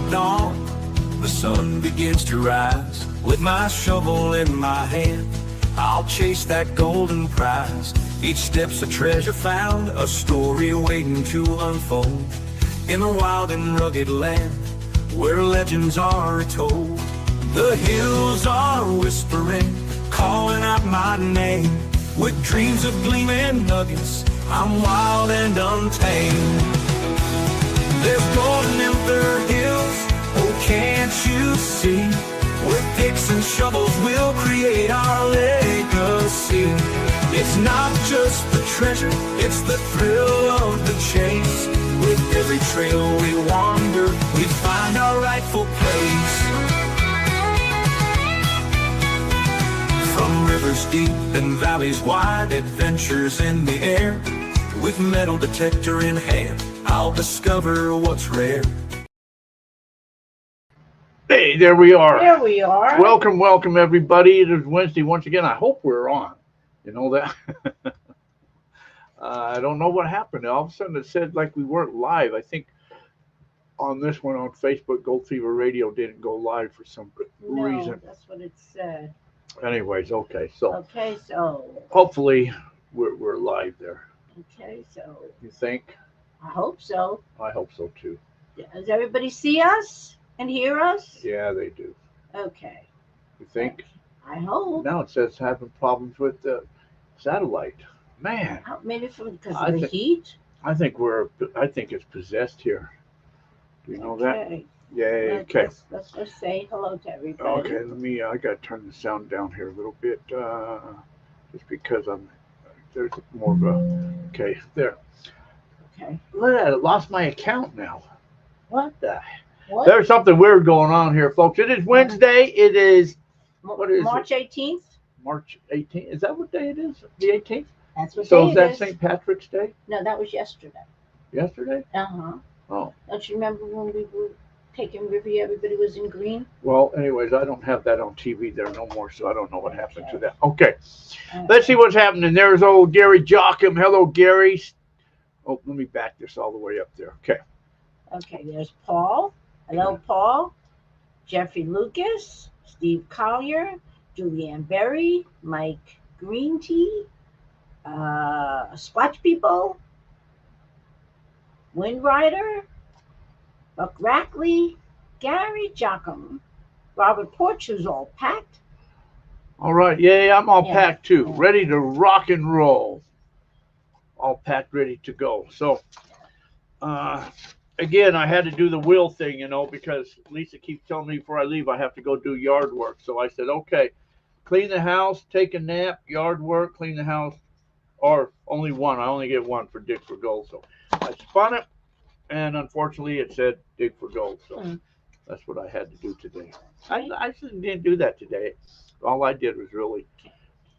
dawn, the sun begins to rise. With my shovel in my hand, I'll chase that golden prize. Each step's a treasure found, a story waiting to unfold. In a wild and rugged land, where legends are told. The hills are whispering, calling out my name. With dreams of gleaming nuggets, I'm wild and untamed. There's golden in the hills, oh can't you see? With picks and shovels we'll create our legacy. It's not just the treasure, it's the thrill of the chase. With every trail we wander, we find our rightful place. From rivers deep and valleys wide, adventures in the air. With metal detector in hand, I'll discover what's rare. Hey, there we are. There we are. Welcome, everybody. It is Wednesday once again. I hope we're on. You know that? I don't know what happened. All of a sudden it said like we weren't live. I think on this one on Facebook, Gold Fever Radio didn't go live for some reason. No, that's what it said. Anyways, okay. So hopefully we're live there. Okay, so You think? I hope so. I hope so too. Does everybody see us and hear us? Yeah, they do. Okay. You think? I hope. Now it says having problems with the satellite. Man, Maybe because of the heat? I think it's possessed here. Do you know that? Yeah, okay. Let's just say hello to everybody. Okay, I gotta turn the sound down here a little bit, just because there's more of a, okay, there. Okay. Look at it, I lost my account now. What the? What? There's something weird going on here, folks. It is Wednesday. It is, what is March 18th? March 18th. Is that what day it is? The 18th? That's what So day is that it is. St. Patrick's Day? No, that was yesterday. Yesterday? Uh-huh. Oh. Don't you remember when we were taking Riviera, everybody was in green? Well, anyways, I don't have that on TV there no more, so I don't know what happened to Okay. that. Okay, let's see what's happening. There's old Gary Jocham. Hello, Gary. Oh, let me back this all the way up there. Okay. Okay, there's Paul. Hello, Paul. Jeffrey Lucas, Steve Collier, Julianne Berry, Mike Green Tea, Squatch People, Windrider, Buck Rackley, Gary Jocham, Robert Porch, who's all packed. All right. Yeah, I'm all Yeah. packed too. Yeah. Ready to rock and roll. All packed, ready to go. So, again, I had to do the wheel thing, because Lisa keeps telling me before I leave I have to go do yard work. So I said, okay, clean the house, take a nap, yard work, clean the house, or only one. I only get one for Dig for Gold. So I spun it, and unfortunately it said Dig for Gold. So that's what I had to do today. I didn't do that today. All I did was really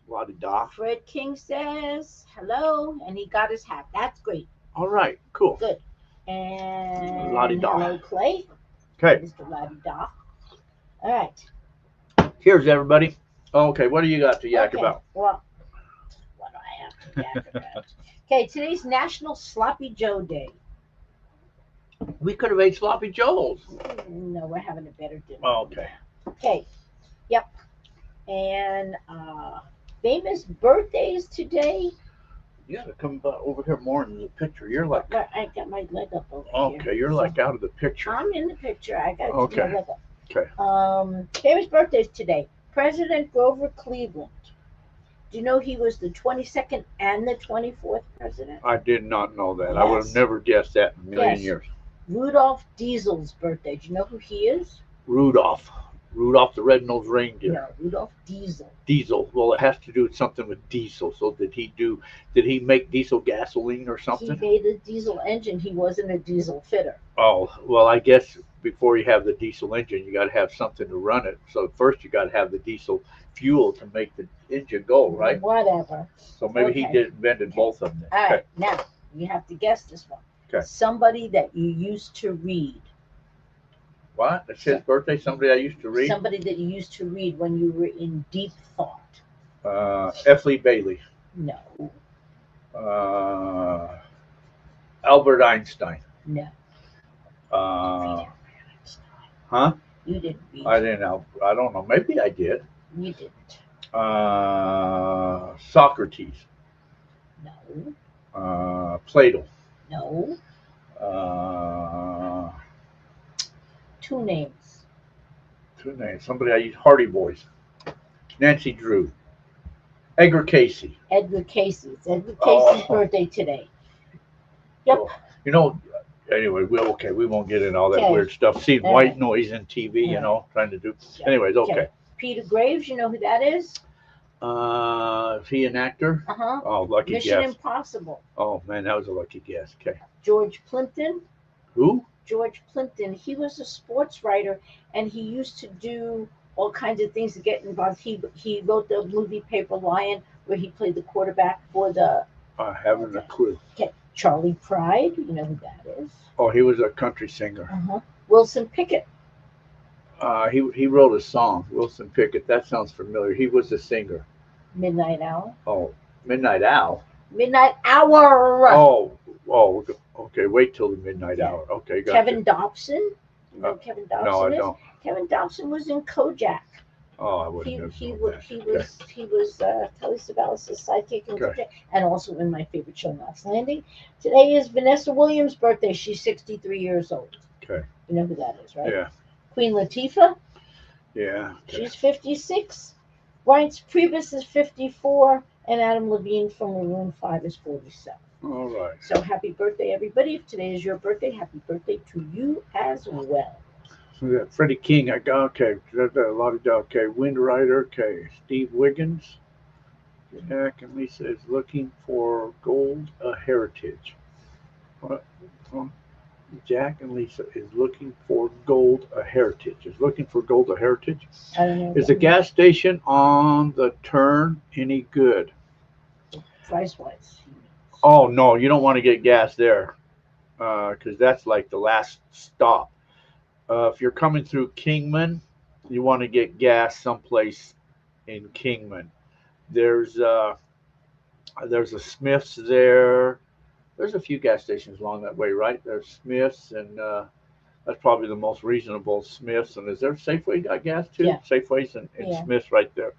la-di-da. Fred King says hello, and he got his hat. That's great. All right, cool. Good. And La-di-da. hello, Clay. Okay. Mr. La-di-da. All right. Here's everybody. Okay, what do you got to yak about? Well, what do I have to yak about? Okay, today's National Sloppy Joe Day. We could have ate sloppy joes. No, we're having a better dinner. Oh, okay. Okay. Yep. And famous birthdays today. You gotta come over here more in the picture. You're like, Well, I got my leg up over here. okay, you're like out of the picture. I'm in the picture. I got Okay. my leg up. Okay. Famous birthdays today. President Grover Cleveland. Do you know he was the 22nd and the 24th president? I did not know that. I would have Yes. never guessed that in a million Yes. years. Rudolph Diesel's birthday. Do you know who he is? Rudolph the red-nosed reindeer. No, Rudolph Diesel. Diesel. Well, it has to do with something with diesel. So did he make diesel gasoline or He something? made a diesel engine. He wasn't a diesel fitter. Oh, well, I guess before you have the diesel engine, you got to have something to run it. So first you got to have the diesel fuel to make the engine go, right? Whatever. So maybe he Okay. invented both of them. All Okay. right, now you have to guess this one. Okay. Somebody that you used to read. What? It's his birthday? Somebody I used to read? Somebody that you used to read when you were in deep thought. F. Lee Bailey. No, Albert Einstein. no. Uh, Huh? You didn't beat. I didn't know. I don't know. Maybe I did. You didn't. Socrates. No. Plato. No. Uh, Two names. two names. Somebody I use. Hardy Boys. Nancy Drew. Edgar Casey. Edgar Casey. It's Edgar Casey's birthday today. Yep. Cool. You know, anyway, we won't get into all that Okay. weird stuff. Seeing All white right. noise in TV, you All know, trying to do. Yeah. Anyways, okay. Peter Graves, you know who that is? Is he an actor? Uh-huh. Oh, lucky Mission guess. Impossible. Oh man, that was a lucky guess. Okay. George Plimpton. Who? George Plimpton. He was a sports writer, and he used to do all kinds of things to get involved. He wrote the movie Paper Lion, where he played the quarterback for the. I haven't a clue. Okay. Charlie Pride. You know who that is? Oh, he was a country singer. Uh-huh. Wilson Pickett. He wrote a song. Wilson Pickett. That sounds familiar. He was a singer. Midnight Hour. Oh, Midnight Owl. Midnight Hour. Oh, okay. Wait till the Midnight Yeah. Hour. Okay, gotcha. Kevin Dobson. You know who Kevin Dobson No, I is? don't. Kevin Dobson was in Kojak. Oh, I wouldn't have He known that. was Telly Savalas' sidekick in Okay. Kojak, and also in my favorite show, Knots Landing. Today is Vanessa Williams' birthday. She's 63 years old. Okay. You know who that is, right? Yeah. Queen Latifah. Yeah. Okay. She's 56. Reince Priebus is 54, and Adam Levine from Maroon 5 is 47. All right. So happy birthday, everybody. If today is your birthday, happy birthday to you as well. So that Freddie King, I got okay. A lot of okay. Wind Rider, okay. Steve Wiggins. Jack and Lisa is looking for gold, a heritage. What? Jack and Lisa is looking for gold, a heritage. Is looking for gold, a heritage. I don't know. Is the gas station on the turn any good? Price wise. Oh no, you don't want to get gas there, because that's like the last stop. If you're coming through Kingman, you want to get gas someplace in Kingman. There's a Smith's there. There's a few gas stations along that way, right? There's Smith's, and that's probably the most reasonable. Smith's, and is there Safeway got gas too? Yeah. Safeway's and Yeah. Smith's right there,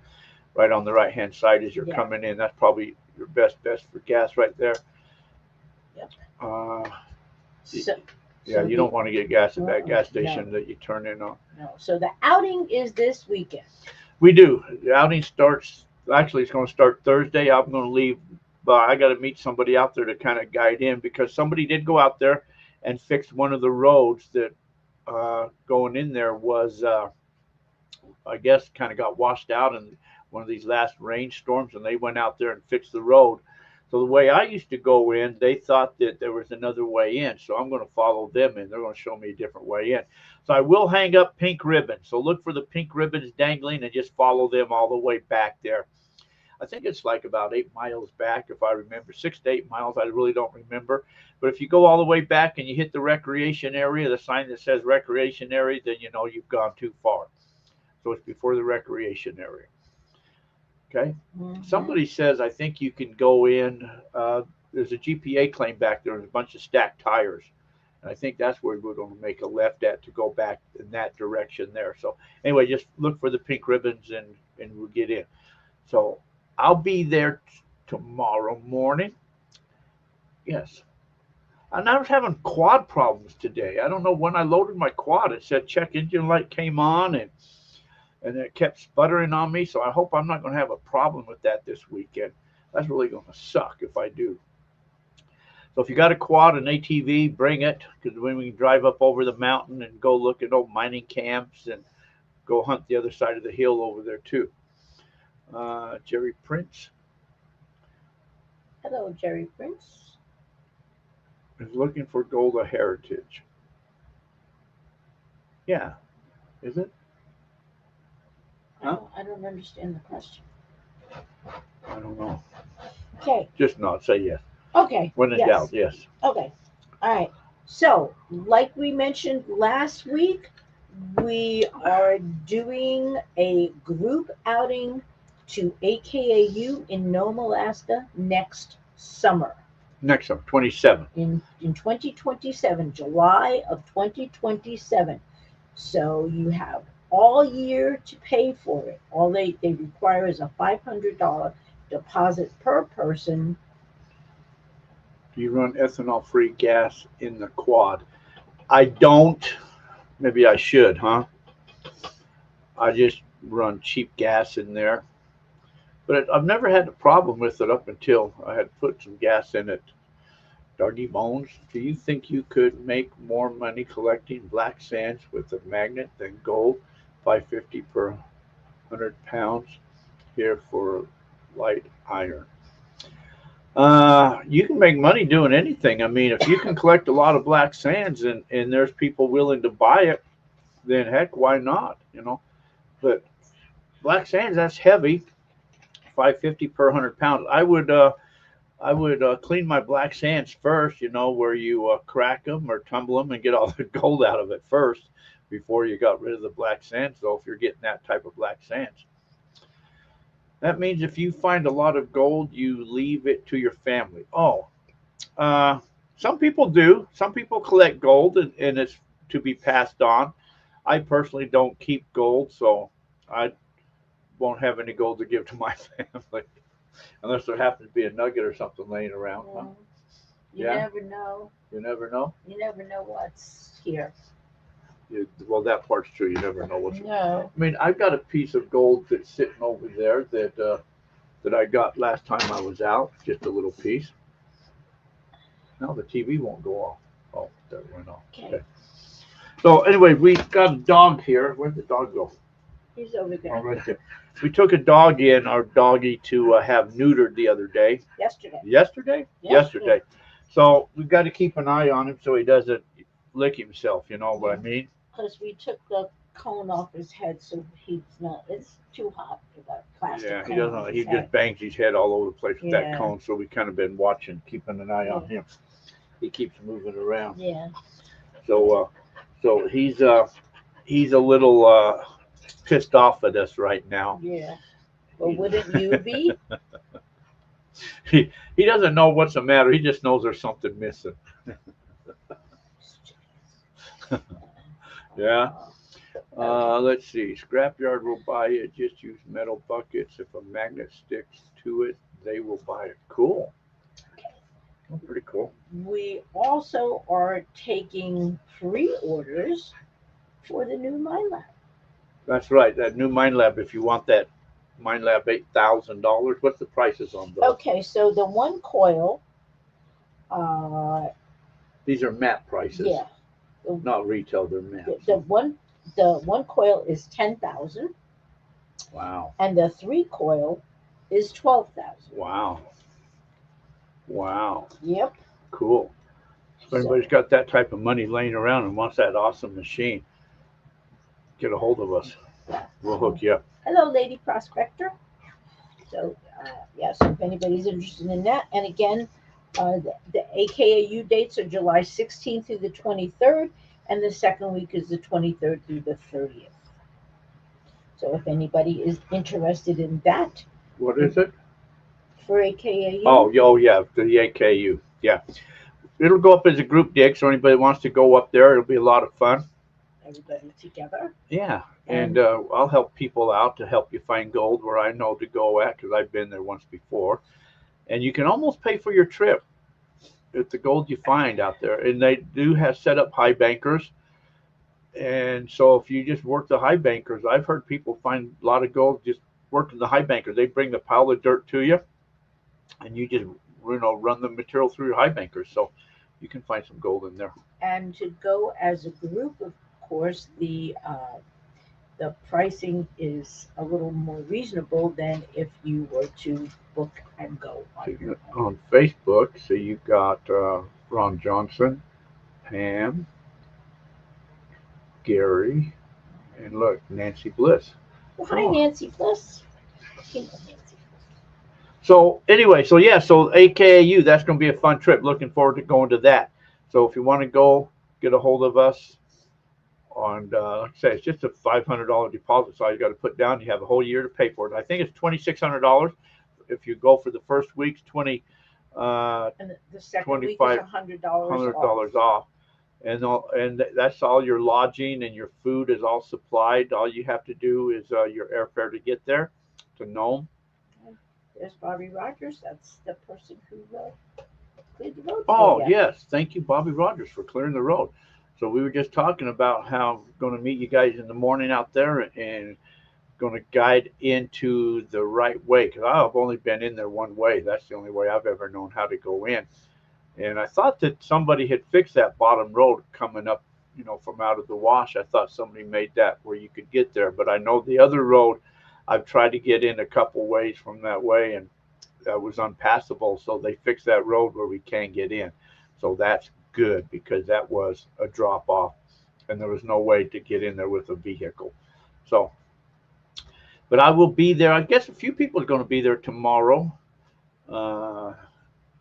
right on the right hand side as you're Yeah. coming in. That's probably your best for gas right there. Yep. Yeah, So you don't want to get gas at that gas No. station that you turn in on. No. So the outing is this weekend. We do. The outing starts. Actually, it's going to start Thursday. I'm going to leave, but I got to meet somebody out there to kind of guide in, because somebody did go out there and fix one of the roads that going in there was, I guess, kind of got washed out in one of these last rainstorms, and they went out there and fixed the road. So the way I used to go in, they thought that there was another way in. So I'm going to follow them in. They're going to show me a different way in. So I will hang up pink ribbons. So look for the pink ribbons dangling and just follow them all the way back there. I think it's like about 8 miles back, if I remember, 6 to 8 miles. I really don't remember. But if you go all the way back and you hit the recreation area, the sign that says recreation area, then you know you've gone too far. So it's before the recreation area. Okay. Mhm. Somebody says, I think you can go in. There's a GPA claim back there. There's a bunch of stacked tires. And I think that's where we're going to make a left at to go back in that direction there. So anyway, just look for the pink ribbons and we'll get in. So I'll be there tomorrow morning. Yes. And I was having quad problems today. I don't know, when I loaded my quad, it said check engine light came on, and it kept sputtering on me. So I hope I'm not going to have a problem with that this weekend. That's really going to suck if I do. So if you got a quad, an ATV, bring it, because when we can drive up over the mountain and go look at old mining camps and go hunt the other side of the hill over there too. Jerry Prince Hello, Jerry Prince. is looking for gold, a heritage. Yeah. Is it? Huh? I don't understand the question. I don't know. Okay. Just not. Say yes. Okay. When in yes. doubt, yes. Okay. All right. So, like we mentioned last week, we are doing a group outing to AKAU in Nome, Alaska next summer. Next one, 27. In 2027, July of 2027. So you have all year to pay for it. All they require is a $500 deposit per person. You run ethanol-free gas in the quad. I don't. Maybe I should, huh? I just run cheap gas in there. But I've never had a problem with it up until I had put some gas in it. Doggy Bones, do you think you could make more money collecting black sands with a magnet than gold? 550 per 100 pounds here for light iron. You can make money doing anything. I mean, if you can collect a lot of black sands and there's people willing to buy it, then heck, why not? But black sands, that's heavy. 550 per 100 pounds. I would clean my black sands first. Where you crack them or tumble them and get all the gold out of it first before you got rid of the black sands. Though, if you're getting that type of black sands, that means if you find a lot of gold, you leave it to your family. Oh, some people do. Some people collect gold and it's to be passed on. I personally don't keep gold, so I won't have any gold to give to my family unless there happens to be a nugget or something laying around. Huh? You Yeah. never know. You never know. You never know what's here. Well, that part's true. You never know what's. No. I mean, I've got a piece of gold that's sitting over there that I got last time I was out. Just a little piece. Now the TV won't go off. Oh, there it went off. Okay. So anyway, we got a dog here. Where'd the dog go? He's over there. Oh, right there. We took a dog in, our doggy, to have neutered the other day. Yesterday. Yesterday? Yesterday. So we've got to keep an eye on him so he doesn't lick himself. You know what I mean? Because we took the cone off his head, so he's not. It's too hot for that plastic. Yeah, he cone doesn't. off He his just head. bangs his head all over the place with that Yeah. cone. So we kind of been watching, keeping an eye on Yeah. him. He keeps moving around. Yeah. So he's a little pissed off at us right now. Yeah. But wouldn't you be? He doesn't know what's the matter. He just knows there's something missing. Yeah. Let's see. Scrapyard will buy it. Just use metal buckets. If a magnet sticks to it, they will buy it. Cool. Oh, pretty cool. We also are taking pre-orders for the new Mind Lab. That's right. That new Mind Lab. If you want that Mind Lab, $8,000. What's the prices on those? Okay, so the one coil, These are MAP prices. yeah, Not retail. They're MAP. the one coil is 10,000, Wow. and the 3 coil is 12,000. Wow. Wow. Yep. Cool. If anybody's got that type of money laying around and wants that awesome machine, get a hold of us. We'll hook you up. Hello, Lady Prospector. So, so if anybody's interested in that, and again, the AKAU dates are July 16th through the 23rd, and the second week is the 23rd through the 30th. So if anybody is interested in that What is it? for AKAU, Oh, yeah, the AKU. Yeah. It'll go up as a group dig, so anybody wants to go up there, it'll be a lot of fun. everybody together. Yeah. And I'll help people out to help you find gold where I know to go at because I've been there once before. And you can almost pay for your trip with the gold you find out there. And they do have set up high bankers. And so if you just work the high bankers, I've heard people find a lot of gold just working the high bankers. They bring the pile of dirt to you and you just run the material through your high bankers. So you can find some gold in there. And to go as a group, of course, the pricing is a little more reasonable than if you were to book and go on your own. On Facebook, so you got Ron Johnson, Pam, Gary, and look, Nancy Bliss. Well, hi, Nancy Bliss. You know Nancy. So anyway, so AKAU, that's going to be a fun trip. Looking forward to going to that. So if you want to go, get a hold of us. And like I say, it's just a $500 deposit. So all you got to put down. You have a whole year to pay for it. I think it's $2,600 if you go for the first week's And the second week is $100 off. $100 off. and that's all. Your lodging and your food is all supplied. All you have to do is your airfare to get there to Nome. There's Bobby Rogers. That's the person who cleared the road for Oh you. yes, thank you, Bobby Rogers, for clearing the road. So we were just talking about how I'm going to meet you guys in the morning out there and going to guide into the right way because I've only been in there one way. That's the only way I've ever known how to go in. And I thought that somebody had fixed that bottom road coming up, from out of the wash. I thought somebody made that where you could get there, but I know the other road. I've tried to get in a couple ways from that way, and that was unpassable. So they fixed that road where we can get in. So that's good because that was a drop off, and there was no way to get in there with a vehicle. So, but I will be there. I guess a few people are going to be there tomorrow. Uh,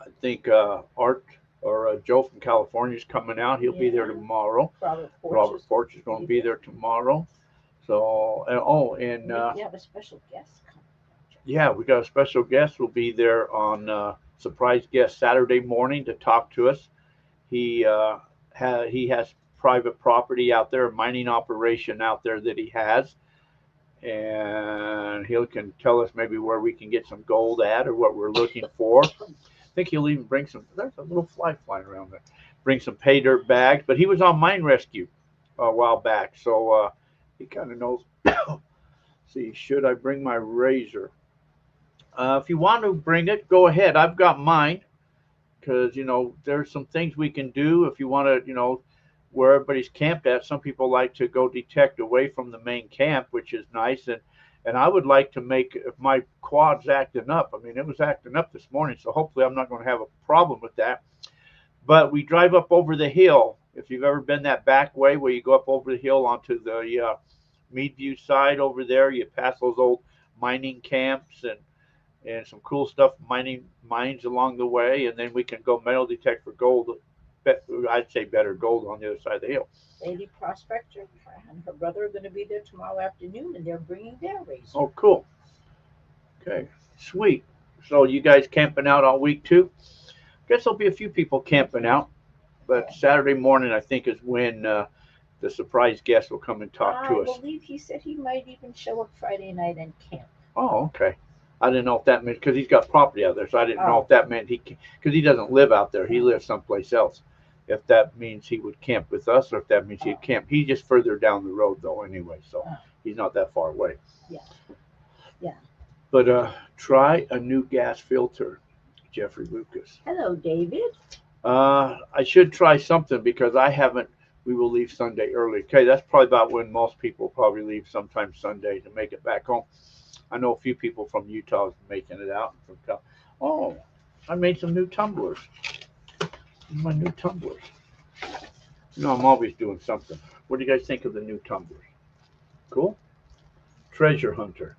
I think Art or Joe from California is coming out. He'll be there Yeah. tomorrow. Robert Robert Porch is going to be there tomorrow. So, and Maybe you have a special guest coming. yeah, we got a special guest. Will be there on surprise guest Saturday morning to talk to us. He he has private property out there, a mining operation out there that he has, and he can tell us maybe where we can get some gold at or what we're looking for. I think he'll even bring some. There's a little fly flying around there. Bring some pay dirt bags. But he was on mine rescue a while back, so he kind of knows. See, should I bring my razor? If you want to bring it, go ahead. I've got mine because there's some things we can do if you want to. Where everybody's camped at. Some people like to go detect away from the main camp, which is nice, and I would like to make if my quad's acting up. I mean, it was acting up this morning, so hopefully I'm not going to have a problem with that. But we drive up over the hill. If you've ever been that back way where you go up over the hill onto the Meadview side over there, you pass those old mining camps and some cool stuff, mines along the way, and then we can go metal detect for gold. I'd say better gold on the other side of the hill. Lady Prospector and her brother are going to be there tomorrow afternoon, and they're bringing their razor. Oh, cool. Okay, sweet. So you guys camping out all week too? Guess there'll be a few people camping out, but Saturday morning I think is when the surprise guest will come and talk to us. I believe he said he might even show up Friday night and camp. Oh, okay. I didn't know if that meant because he's got property out there, so I didn't know if that meant because he doesn't live out there. He lives someplace else. If that means he would camp with us, or if that means he'd camp. He's just further down the road though, anyway, so he's not that far away. Yeah. Yeah. But try a new gas filter, Jeffrey Lucas. Hello, David. I should try something because I haven't. We will leave Sunday early. Okay, that's probably about when most people probably leave sometime Sunday to make it back home. I know a few people from Utah is making it out. Oh, I made some new tumblers. My new tumblers. I'm always doing something. What do you guys think of the new tumblers? Cool? Treasure Hunter.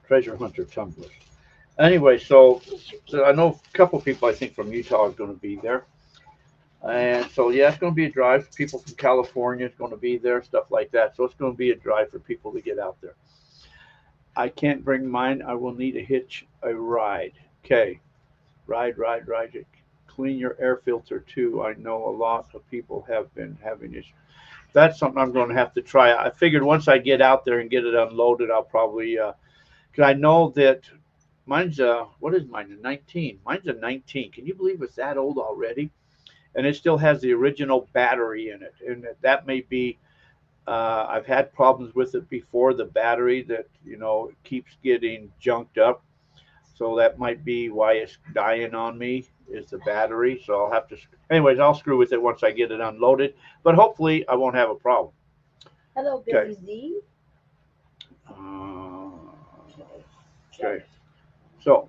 Treasure Hunter tumblers. Anyway, so I know a couple people I think from Utah are going to be there. And so, yeah, it's going to be a drive. People from California is going to be there, stuff like that. So it's going to be a drive for people to get out there. I can't bring mine. I will need to hitch a ride. Okay. Ride. Clean your air filter too. I know a lot of people have been having issues. That's something I'm going to have to try. I figured once I get out there and get it unloaded, I'll probably, because I know that mine's what is mine? A 19. Mine's a 19. Can you believe it's that old already? And it still has the original battery in it. And that may be, I've had problems with it before, the battery that, it keeps getting junked up. So that might be why it's dying on me, is the battery. So I'll have to, anyways, I'll screw with it once I get it unloaded. But hopefully I won't have a problem. Hello, Billy Z. Okay. So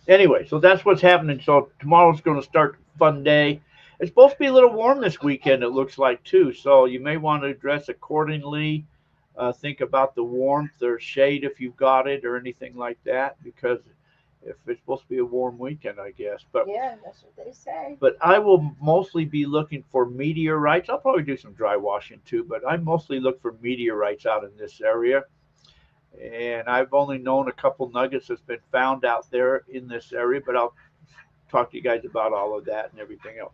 anyway, so that's what's happening. So tomorrow's going to start a fun day. It's supposed to be a little warm this weekend, it looks like, too. So you may want to dress accordingly. Think about the warmth or shade if you've got it or anything like that, because if it's supposed to be a warm weekend, I guess. But yeah, that's what they say. But I will mostly be looking for meteorites. I'll probably do some dry washing too, but I mostly look for meteorites out in this area. And I've only known a couple nuggets that's been found out there in this area, but I'll talk to you guys about all of that and everything else.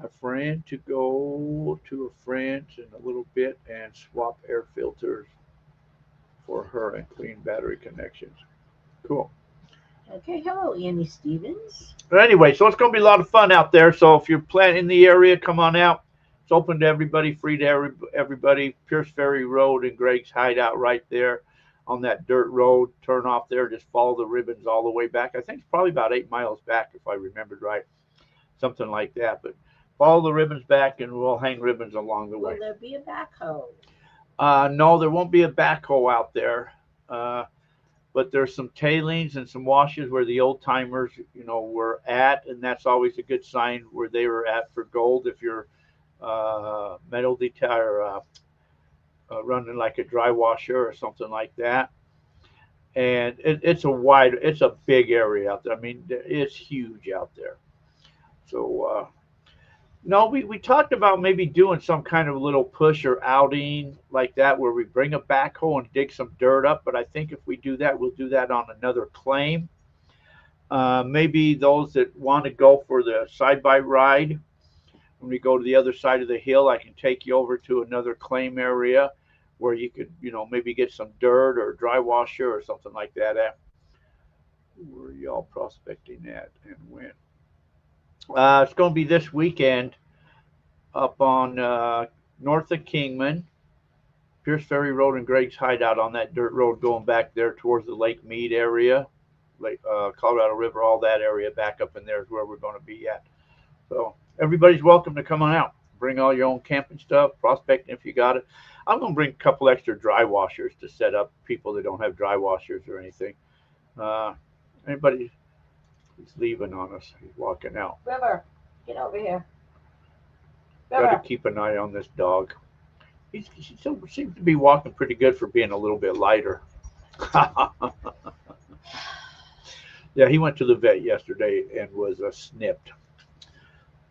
a friend to go to a friend's in a little bit and swap air filters for her and clean battery connections. Cool. Okay, hello, Annie Stevens. But anyway, so it's going to be a lot of fun out there. So if you're planning in the area, come on out. It's open to everybody, free to everybody. Pierce Ferry Road and Greg's Hideout right there on that dirt road. Turn off there, just follow the ribbons all the way back. I think it's probably about 8 miles back if I remembered right, something like that. But follow the ribbons back and we'll hang ribbons along the way. Will there be a backhoe? No, there won't be a backhoe out there. But there's some tailings and some washes where the old timers, were at, and that's always a good sign where they were at for gold. If you're metal detailer, running like a dry washer or something like that, and it's a big area out there. I mean, it's huge out there. So no, we talked about maybe doing some kind of little push or outing like that where we bring a backhoe and dig some dirt up. But I think if we do that, we'll do that on another claim. Maybe those that want to go for the side-by ride, when we go to the other side of the hill, I can take you over to another claim area where you could, maybe get some dirt or dry washer or something like that at. Where are y'all prospecting at and when? It's going to be this weekend up on north of Kingman, Pierce Ferry Road and Greg's Hideout on that dirt road going back there towards the Lake Mead area, Colorado River, all that area back up in there is where we're going to be at. So everybody's welcome to come on out. Bring all your own camping stuff, prospecting if you got it. I'm going to bring a couple extra dry washers to set up people that don't have dry washers or anything. Anybody? He's leaving on us. He's walking out. River, get over here. Got to keep an eye on this dog. He still seems to be walking pretty good for being a little bit lighter. Yeah, he went to the vet yesterday and was snipped.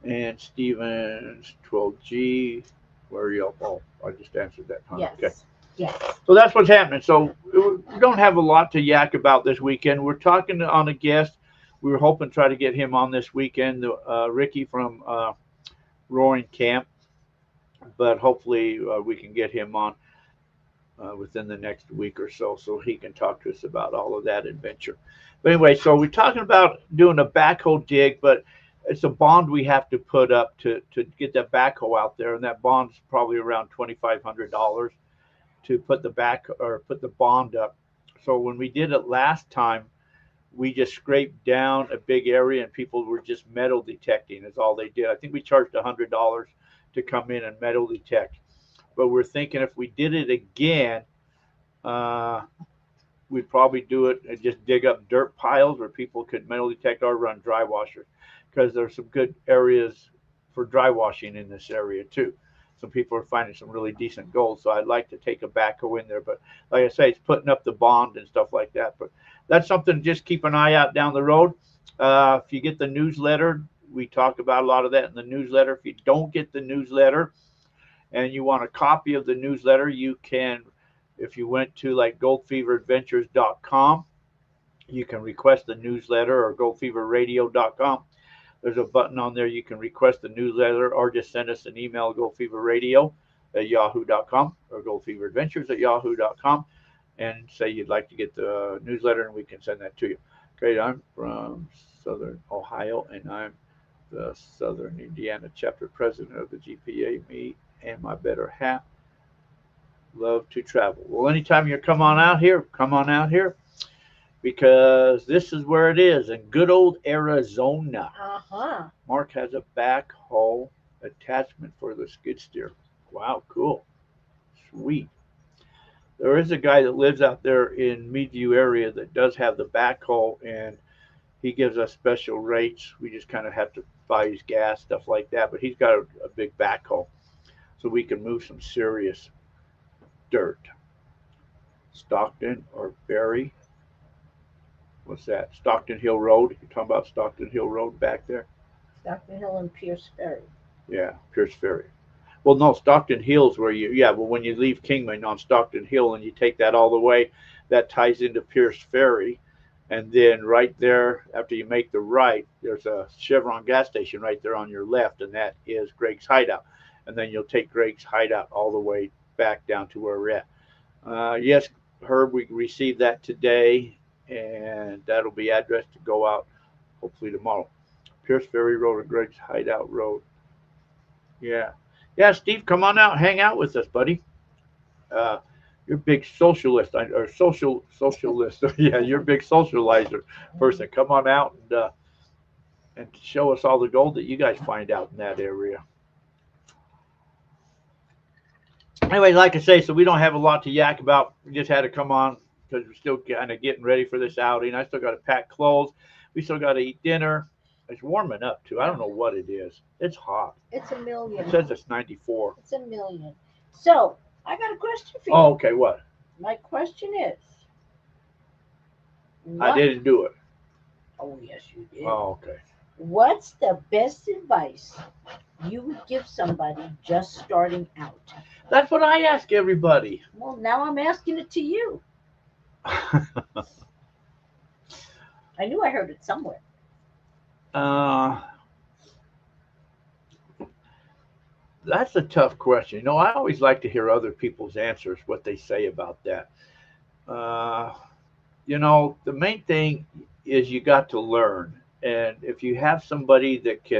And Stevens, 12G, where are you? Oh, I just answered that. Huh? Yes. Okay. Yes. So that's what's happening. So we don't have a lot to yak about this weekend. We're talking on a guest. We were hoping to try to get him on this weekend, Ricky from Roaring Camp, but hopefully we can get him on within the next week or so he can talk to us about all of that adventure. But anyway, so we're talking about doing a backhoe dig, but it's a bond we have to put up to get that backhoe out there, and that bond's probably around $2,500 to put the bond up. So when we did it last time, we just scraped down a big area and people were just metal detecting is all they did. I think we charged $100 to come in and metal detect. But we're thinking if we did it again, we'd probably do it and just dig up dirt piles where people could metal detect or run dry washers, because there's some good areas for dry washing in this area too. Some people are finding some really decent gold. So I'd like to take a backhoe in there. But like I say, it's putting up the bond and stuff like that. But that's something to just keep an eye out down the road. If you get the newsletter, we talk about a lot of that in the newsletter. If you don't get the newsletter and you want a copy of the newsletter, you can, if you went to like goldfeveradventures.com, you can request the newsletter, or goldfeverradio.com. There's a button on there. You can request the newsletter or just send us an email, goldfeverradio@yahoo.com or goldfeveradventures@yahoo.com, and say you'd like to get the newsletter, and we can send that to you. Okay, I'm from Southern Ohio, and I'm the Southern Indiana chapter president of the GPA. Me and my better half love to travel. Well, anytime you come on out here, because this is where it is in good old Arizona. Mark has a backhoe attachment for the skid steer. Wow, cool. Sweet. There is a guy that lives out there in Meadview area that does have the backhoe, and he gives us special rates. We just kind of have to buy his gas, stuff like that. But he's got a big backhoe, so we can move some serious dirt. Stockton or Berry. What's that? Stockton Hill Road. You're talking about Stockton Hill Road back there? Stockton Hill and Pierce Ferry. Yeah, Pierce Ferry. Well, no, Stockton Hill's where when you leave Kingman on Stockton Hill and you take that all the way, that ties into Pierce Ferry. And then right there, after you make the right, there's a Chevron gas station right there on your left, and that is Greg's Hideout. And then you'll take Greg's Hideout all the way back down to where we're at. Yes, Herb, we received that today, and that'll be addressed to go out hopefully tomorrow. Pierce Ferry Road or Greg's Hideout Road. Yeah. Yeah, Steve, come on out, hang out with us, buddy. Uh, you're a big socialist or socialist. Yeah, you're a big socializer person. Come on out and show us all the gold that you guys find out in that area. Anyway, like I say, so we don't have a lot to yak about. We just had to come on because we're still kind of getting ready for this outing. I still got to pack clothes. We still got to eat dinner. It's warming up too. I don't know what it is. It's hot. It's a million. It says it's 94. It's a million. So I got a question for you. Oh, okay. What? My question is. I didn't do it. Oh, yes, you did. Oh, okay. What's the best advice you would give somebody just starting out? That's what I ask everybody. Well, now I'm asking it to you. I knew I heard it somewhere. That's a tough question. You know, I always like to hear other people's answers, what they say about that. You know, the main thing is you got to learn. And if you have somebody that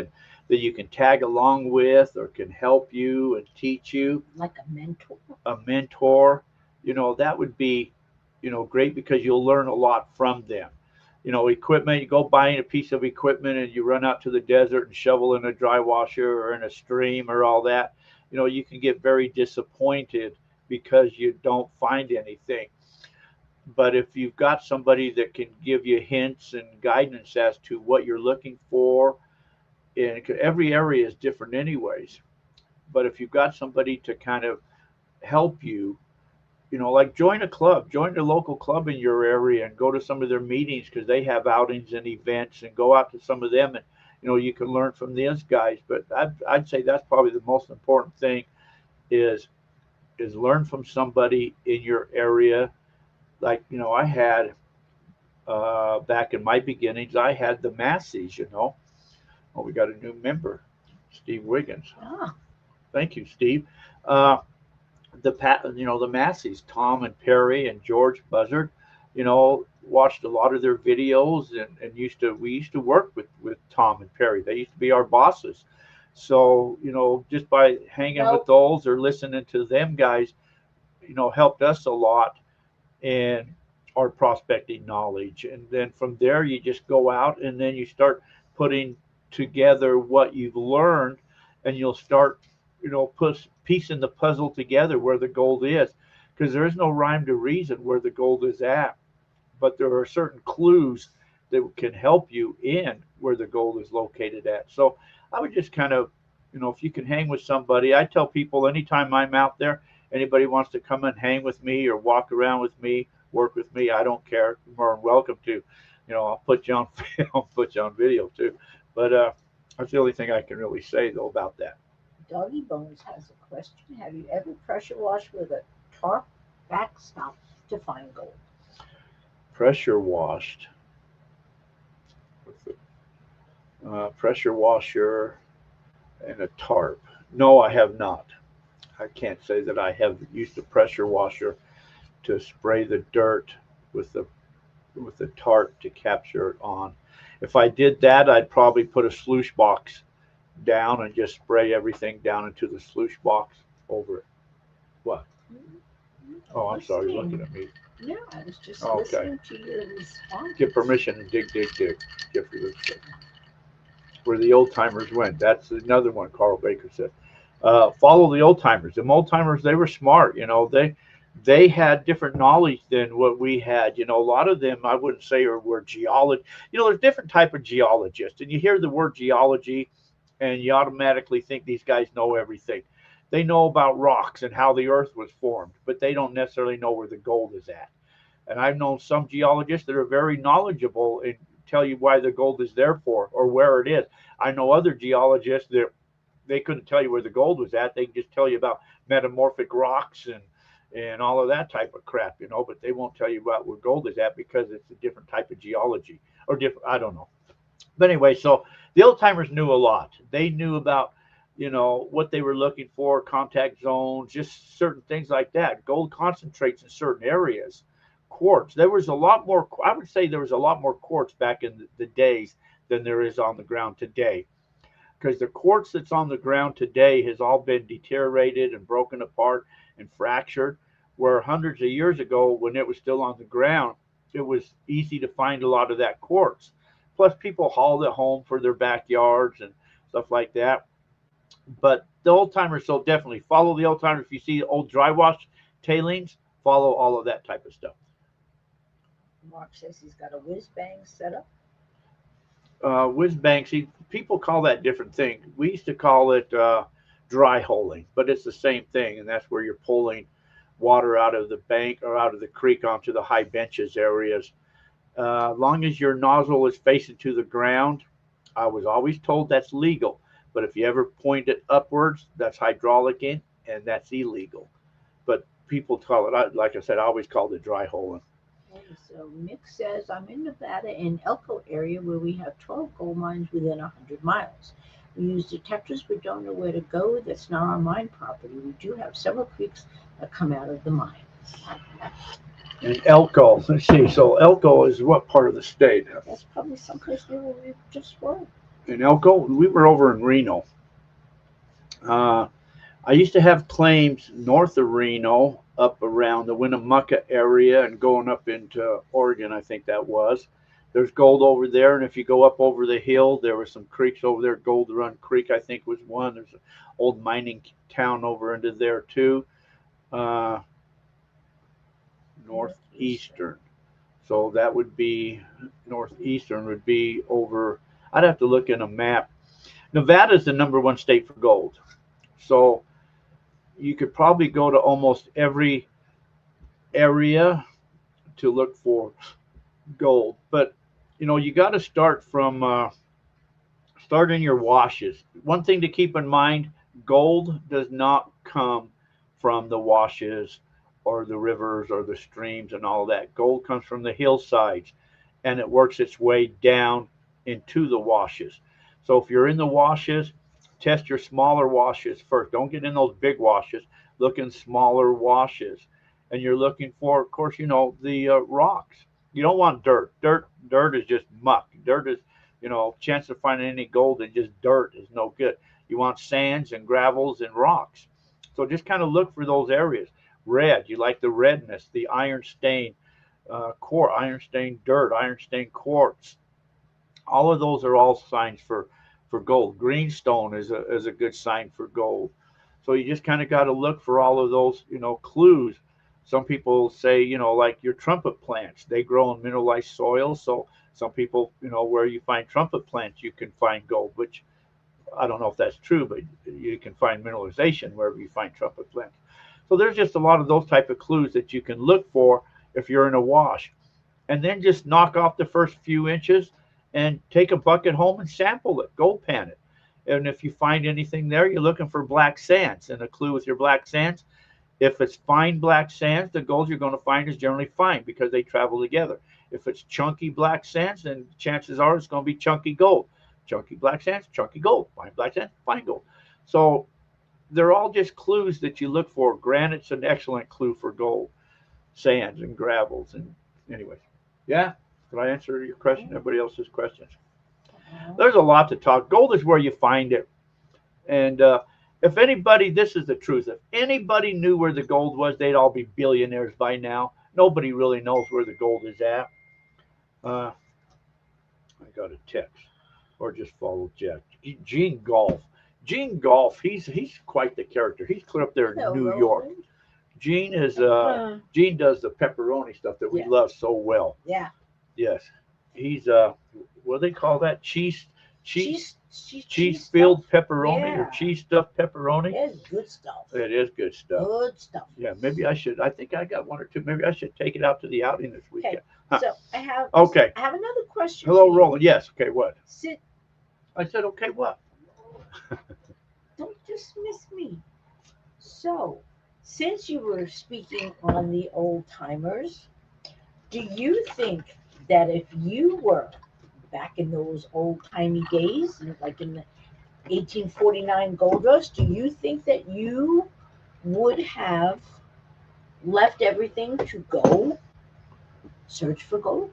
you can tag along with or can help you and teach you, like a mentor, you know, that would be, you know, great because you'll learn a lot from them. You know, equipment, you go buying a piece of equipment and you run out to the desert and shovel in a dry washer or in a stream or all that, you know, you can get very disappointed because you don't find anything. But if you've got somebody that can give you hints and guidance as to what you're looking for, and every area is different anyways, but if you've got somebody to kind of help you, you know, like join a club, join the local club in your area and go to some of their meetings because they have outings and events, and go out to some of them, and you know, you can learn from these guys. But I'd say that's probably the most important thing is learn from somebody in your area. Like, you know, I had back in my beginnings, I had the Massies, you know. Oh, we got a new member, Steve Wiggins. Ah. Thank you, Steve. The Massies, Tom and Perry and George Buzzard, you know, watched a lot of their videos and we used to work with Tom and Perry. They used to be our bosses. So, you know, just by hanging with those or listening to them guys, you know, helped us a lot in our prospecting knowledge. And then from there, you just go out and then you start putting together what you've learned, and you'll start, you know, piecing the puzzle together where the gold is, because there is no rhyme to reason where the gold is at, but there are certain clues that can help you in where the gold is located at. So I would just kind of, you know, if you can hang with somebody, I tell people anytime I'm out there, anybody wants to come and hang with me or walk around with me, work with me, I don't care. You're more than welcome to. You know, I'll put you on film, put you on video too. But that's the only thing I can really say though about that. Doggy Bones has a question. Have you ever pressure washed with a tarp backstop to find gold? Pressure washed. Pressure washer and a tarp. No, I have not. I can't say that I have used a pressure washer to spray the dirt with the tarp to capture it on. If I did that, I'd probably put a sluice box down and just spray everything down into the sluice box over it. What? Oh, I'm sorry, you're looking at me. No, I was just listening to your response. Get permission and dig. Jeffrey looks like where the old timers went. That's another one Carl Baker said. Follow the old timers. The old timers, they were smart. You know, they had different knowledge than what we had. You know, a lot of them, I wouldn't say were geologists. You know, there's different type of geologists, and you hear the word geology, and you automatically think these guys know everything. They know about rocks and how the earth was formed, but they don't necessarily know where the gold is at. And I've known some geologists that are very knowledgeable and tell you why the gold is there for or where it is. I know other geologists that they couldn't tell you where the gold was at. They can just tell you about metamorphic rocks and all of that type of crap, you know. But they won't tell you about where gold is at because it's a different type of geology or different. I don't know. But anyway, so the old timers knew a lot. They knew about, you know, what they were looking for, contact zones, just certain things like that. Gold concentrates in certain areas. Quartz. There was a lot more. I would say there was a lot more quartz back in the days than there is on the ground today. Because the quartz that's on the ground today has all been deteriorated and broken apart and fractured. Where hundreds of years ago, when it was still on the ground, it was easy to find a lot of that quartz. Plus, people hauled it home for their backyards and stuff like that. But the old timers, so definitely follow the old timers. If you see old dry wash tailings, follow all of that type of stuff. Mark says he's got a whiz bang set up. Whiz bang, see, people call that different thing. We used to call it dry holing, but it's the same thing, and that's where you're pulling water out of the bank or out of the creek onto the high benches areas. Long as your nozzle is facing to the ground, I was always told that's legal. But if you ever point it upwards, that's hydraulic in, and that's illegal. But people call it, like I said, I always called it dry holing. Okay, so Mick says, I'm in Nevada in Elko area where we have 12 gold mines within 100 miles. We use detectors but don't know where to go. That's not our mine property. We do have several creeks that come out of the mines. And Elko, let's see, so Elko is what part of the state? That's probably someplace near where we just were. In Elko, we were over in Reno. I used to have claims north of Reno, up around the Winnemucca area and going up into Oregon, I think that was. There's gold over there, and if you go up over the hill, there were some creeks over there. Gold Run Creek, I think, was one. There's an old mining town over into there too. Northeastern. So that would be northeastern would be over. I'd have to look in a map. Nevada is the #1 state for gold. So you could probably go to almost every area to look for gold. But you know, you got to start from start in your washes. One thing to keep in mind, gold does not come from the washes or the rivers or the streams and all that. Gold comes from the hillsides, and it works its way down into the washes. So if you're in the washes, test your smaller washes first. Don't get in those big washes. Look in smaller washes. And you're looking for, of course, you know, the rocks. You don't want dirt. Dirt is just muck. Dirt is, you know, chance of finding any gold in just dirt is no good. You want sands and gravels and rocks. So just kind of look for those areas. Red, you like the redness, the iron stain quartz, iron stain dirt, iron stain quartz. All of those are all signs for gold. Greenstone is a good sign for gold. So you just kind of got to look for all of those, you know, clues. Some people say, you know, like your trumpet plants, they grow in mineralized soil. So some people, you know, where you find trumpet plants, you can find gold, which I don't know if that's true, but you can find mineralization wherever you find trumpet plants. So there's just a lot of those type of clues that you can look for if you're in a wash. And then just knock off the first few inches and take a bucket home and sample it, gold pan it. And if you find anything there, you're looking for black sands. And a clue with your black sands, if it's fine black sands, the gold you're going to find is generally fine because they travel together. If it's chunky black sands, then chances are it's going to be chunky gold. Chunky black sands, chunky gold. Fine black sands, fine gold. So they're all just clues that you look for. Granite's an excellent clue for gold, sands and gravels. And anyways, yeah. Did I answer your question? Everybody else's questions? There's a lot to talk. Gold is where you find it. And if anybody, this is the truth. If anybody knew where the gold was, they'd all be billionaires by now. Nobody really knows where the gold is at. I got a text. Or just follow Jack. Gene Golf. Gene Golf, he's quite the character. He's clear up there in New York. Gene is Gene does the pepperoni stuff that we love so well. Yeah. Yes. He's what do they call that? Cheese filled pepperoni or cheese stuffed pepperoni. It's good stuff. It is good stuff. Good stuff. Yeah, maybe I should. I think I got one or two. Maybe I should take it out to the outing this weekend. Okay. So I have another question. Hello, Roland. Yes. Okay. What? Sit. I said okay. What? Don't dismiss me. So, since you were speaking on the old timers, do you think that if you were back in those old timey days, like in the 1849 gold rush, do you think that you would have left everything to go search for gold?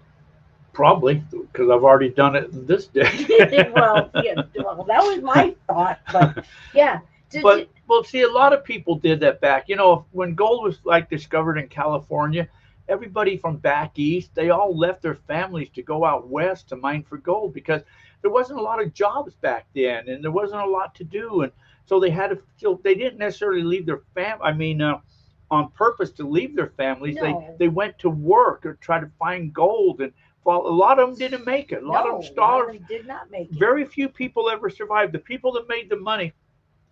Probably, because I've already done it in this day. Well, yeah, well, that was my thought, but yeah. But well, see, a lot of people did that back. When gold was like discovered in California, everybody from back east, they all left their families to go out west to mine for gold because there wasn't a lot of jobs back then, and there wasn't a lot to do, and so they had to. So they didn't necessarily leave their on purpose to leave their families. No. They went to work or try to find gold, and well, a lot of them didn't make it. A lot of them starved. Did not make it. Very few people ever survived. The people that made the money,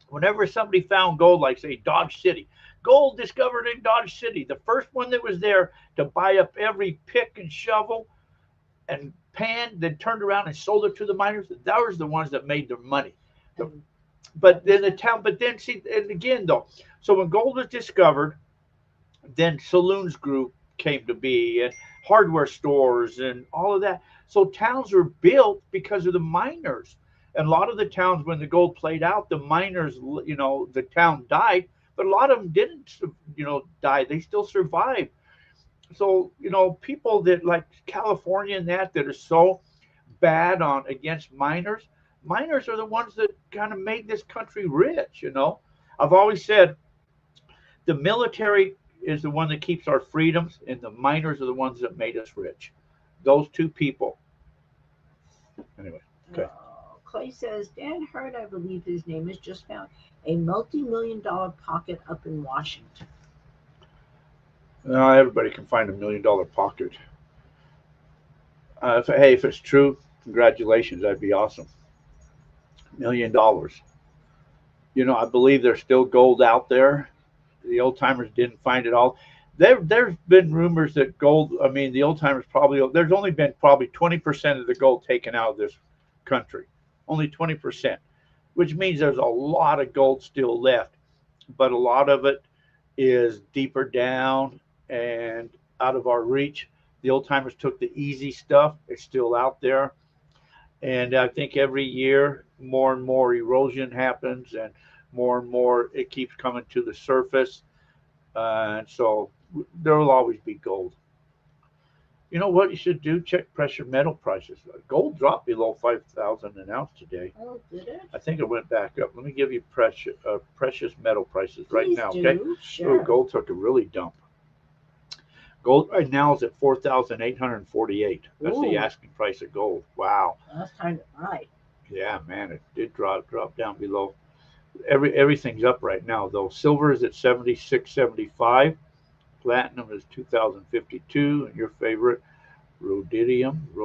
whenever somebody found gold, like say Dodge City, gold discovered in Dodge City, the first one that was there to buy up every pick and shovel and pan, then turned around and sold it to the miners, those were the ones that made their money. But then see, and again though, so when gold was discovered, then saloons came to be, and hardware stores and all of that. So towns were built because of the miners. And a lot of the towns, when the gold played out, the miners, the town died, but a lot of them didn't, die. They still survived. So, people that like California and that are so bad against miners are the ones that kind of made this country rich. I've always said the military is the one that keeps our freedoms, and the miners are the ones that made us rich. Those two people. Anyway, okay. Clay says, Dan Hurd, I believe his name is, just found a multi-million-dollar pocket up in Washington. Everybody can find $1 million pocket. If it's true, congratulations. That'd be awesome. $1 million. I believe there's still gold out there. The old timers didn't find it all. There's been rumors that the old timers there's only been probably 20% of the gold taken out of this country. Only 20%, which means there's a lot of gold still left, but a lot of it is deeper down and out of our reach. The old timers took the easy stuff. It's still out there. And I think every year more and more erosion happens, and more it keeps coming to the surface. And so there will always be gold. You know what you should do? Check precious metal prices. Gold dropped below 5,000 an ounce today. Oh, did it? I think it went back up. Let me give you precious metal prices right Please now. do. Okay. Sure. Oh, gold took a really dump. Gold right now is at 4,848. That's the Ooh. asking price of gold. Wow. That's kind of high. Yeah, man, it did drop down below. Everything's up right now though. Silver is at 76.75. Platinum is 2,052, and your favorite rhodium is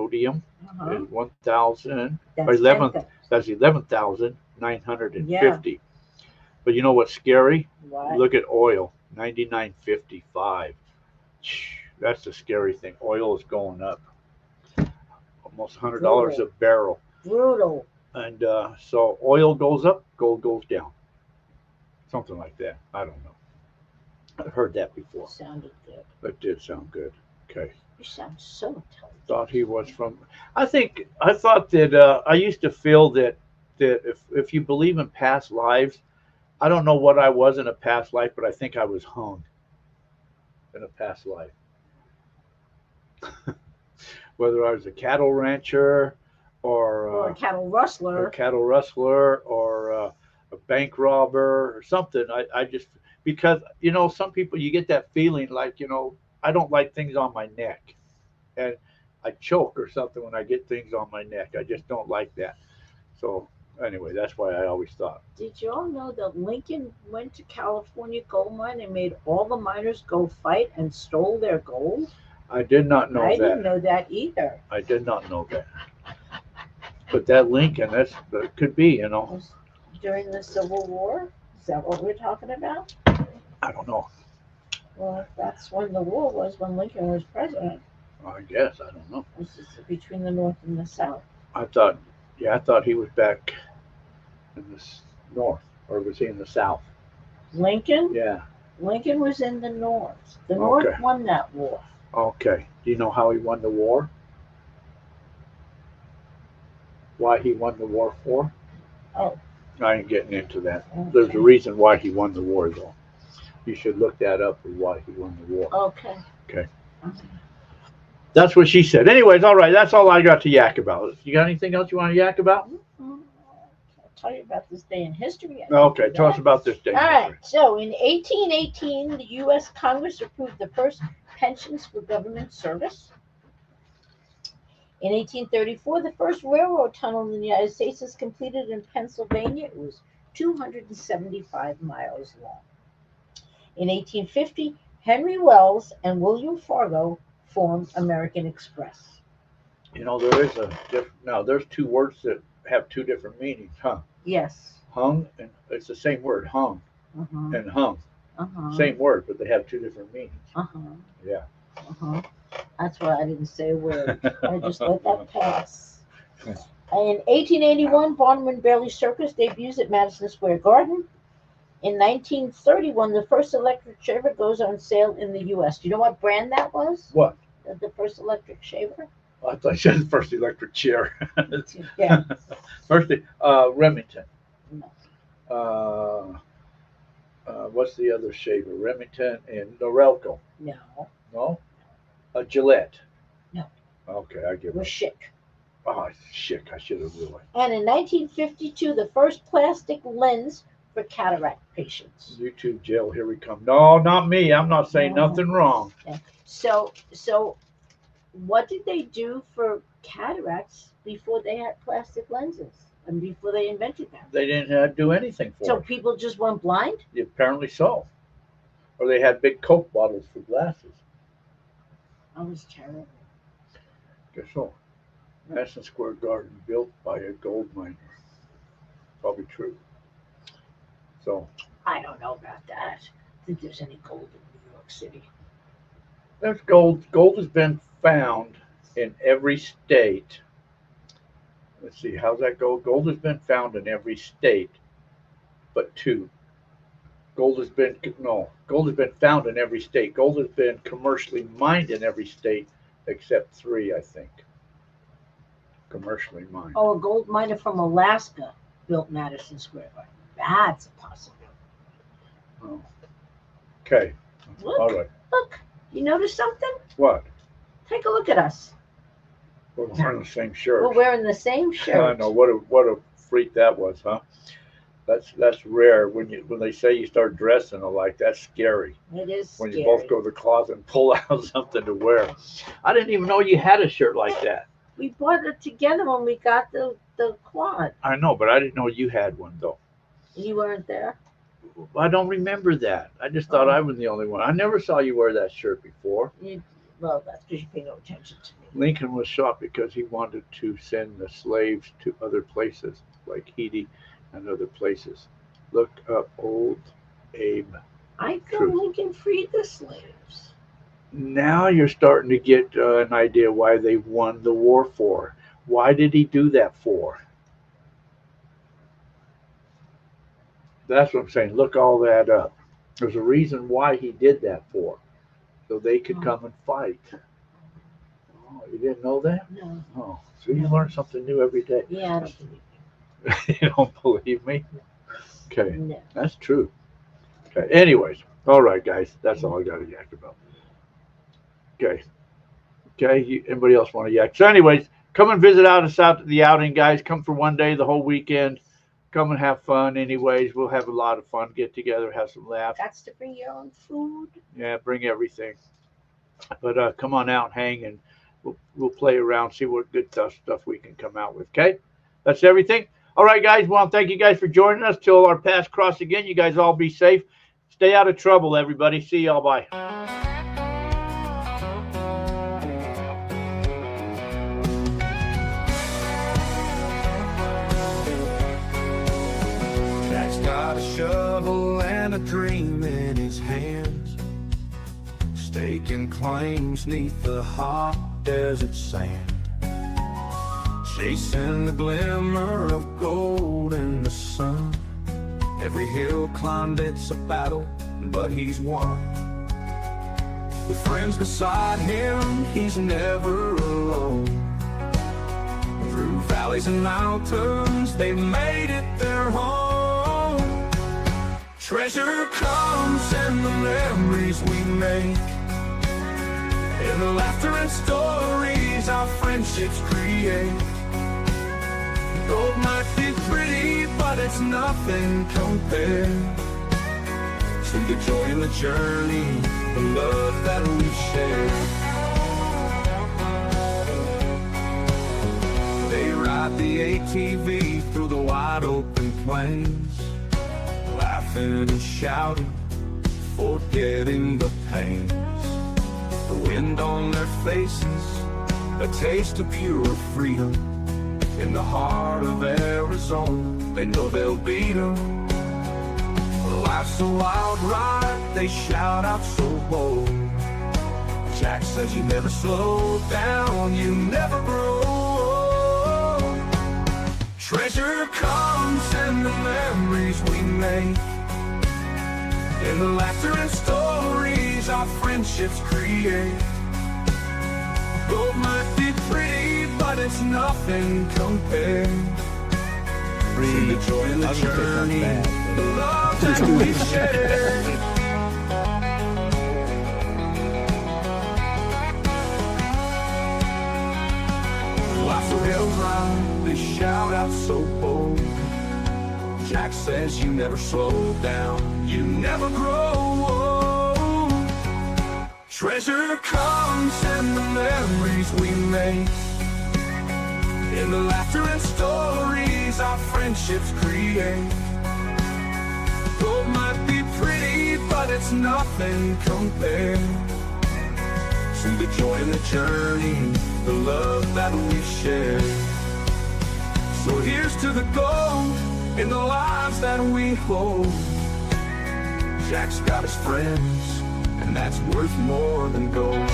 1,000 or 11. That's 11,950. Yeah. But you know what's scary? What? Look at oil, 99.55. That's the scary thing. Oil is going up, almost $100 a barrel. Brutal. And so oil goes up, gold goes down. Something like that. I don't know. I've heard that before. Sounded good. That did sound good. Okay. You sound so intelligent. Thought he was from. I thought that I used to feel that if you believe in past lives, I don't know what I was in a past life, but I think I was hung in a past life. Whether I was a cattle rancher or a cattle rustler, or a bank robber or something. I just, because some people, you get that feeling like I don't like things on my neck, and I choke or something when I get things on my neck. I just don't like that. So anyway, that's why I always thought. Did you all know that Lincoln went to California gold mine and made all the miners go fight and stole their gold? I did not know that. I didn't know that either. I did not know that. But that Lincoln, that could be, During the Civil War? Is that what we're talking about? I don't know. Well, that's when the war was, when Lincoln was president. I guess, I don't know. This is between the North and the South. I thought he was back in the North, or was he in the South? Lincoln? Yeah. Lincoln was in the North. The North Okay. won that war. Okay. Do you know how he won the war? Why he won the war for? Oh, I ain't getting into that. okay. There's a reason why he won the war, though. You should look that up for why he won the war. Okay. Okay. Okay. That's what she said. Anyways, all right. That's all I got to yak about. You got anything else you want to yak about? I'll tell you about this day in history. Okay. Tell us about this day. All right. So in 1818, the U.S. Congress approved the first pensions for government service. In 1834, the first railroad tunnel in the United States was completed in Pennsylvania. It was 275 miles long. In 1850, Henry Wells and William Fargo formed American Express. You know, there is a different. Now, there's two words that have two different meanings, huh? Yes. Hung, and it's the same word, hung, Uh-huh. and hung. Uh-huh. Same word, but they have two different meanings. Uh-huh. Yeah. Uh-huh. That's why I didn't say a word. I just let that pass. In 1881, Barnum and Bailey Circus debuts at Madison Square Garden. In 1931, the first electric shaver goes on sale in the U.S. Do you know what brand that was? What? The first electric shaver? I thought you said the first electric chair. Yeah. First, Remington. No. What's the other shaver? Remington and Norelco. No. No? A Gillette. No. Okay, I It give was it. Schick. Oh, shit, I should have realized. And in 1952, the first plastic lens for cataract patients. YouTube jail, here we come. No, not me. I'm not saying No. nothing wrong. So what did they do for cataracts before they had plastic lenses and before they invented them? They didn't have to do anything for So it. people just went blind? Apparently so. Or they had big Coke bottles for glasses. That was terrible. Guess so. Madison Square Garden built by a gold miner. Probably true. So I don't know about that. I think there's any gold in New York City. there's gold. Gold has been found in every state. Let's see, how's that go? Gold has been found in every state, but two. Gold has been found in every state. Gold has been commercially mined in every state except three, I think. Commercially mined. Oh, a gold miner from Alaska built Madison Square Garden. That's a possibility. Oh. Okay. Look, All right. look. You notice something? What? Take a look at us. We're wearing the same shirt. We're wearing the same I shirt. know what a freak that was, huh? That's rare when they say you start dressing alike. That's scary. It is When scary. you both go to the closet and pull out something to wear. I didn't even know you had a shirt like that. We bought it together when we got the quad. I know, but I didn't know you had one though. You weren't there? I don't remember that. I just thought I was the only one. I never saw you wear that shirt before. Well, that's because you pay no attention to me. Lincoln was shot because he wanted to send the slaves to other places, like Haiti and other places. Look up old Abe. I thought True. Lincoln freed the slaves. Now you're starting to get an idea why they won the war for. Why did he do that for? That's what I'm saying. Look all that up. There's a reason why he did that for. So they could come and fight. Oh, you didn't know that? No. Oh, so you learn something new every day. Yeah, I don't believe you. You don't believe me? Okay, No. that's true. Okay, anyways, all right, guys, that's all I got to yak about. Okay, anybody else want to yak? So, anyways, come and visit us out at the outing, guys. Come for one day, the whole weekend. Come and have fun. Anyways, we'll have a lot of fun. Get together, have some laughs. Got to bring your own food. Yeah, bring everything. But come on out, hang, and we'll play around, see what good stuff we can come out with. Okay, that's everything. All right, guys. Well, thank you guys for joining us. Till our paths cross again. You guys all be safe. Stay out of trouble, everybody. See y'all. Bye. Jack's got a shovel and a dream in his hands, staking claims neath the hot desert sand, chasing the glimmer of gold in the sun. Every hill climbed, it's a battle. but he's won. With friends beside him, he's never alone. Through valleys and mountains, they've made it their home. Treasure comes in the memories we make, in the laughter and stories our friendships create. Gold might be pretty, but it's nothing compared to the joy in the journey, the love that we share. They ride the ATV through the wide open plains, laughing and shouting, forgetting the pains. The wind on their faces, a taste of pure freedom. In the heart of Arizona, they know they'll beat 'em. Life's a wild ride, they shout out so bold. Jack says you never slow down, you never grow old. Treasure comes in the memories we make, in the laughter and stories our friendships create. Gold might be pretty, but it's nothing compared to the joy in the journey, the love that we share. Life's a hill ride, they shout out so bold. Jack says you never slow down, you never grow old. Treasure comes in the memories we make, in the laughter and stories our friendships create. Gold might be pretty, but it's nothing compared to the joy in the journey, the love that we share. So here's to the gold in the lives that we hold. Jack's got his friends, and that's worth more than gold.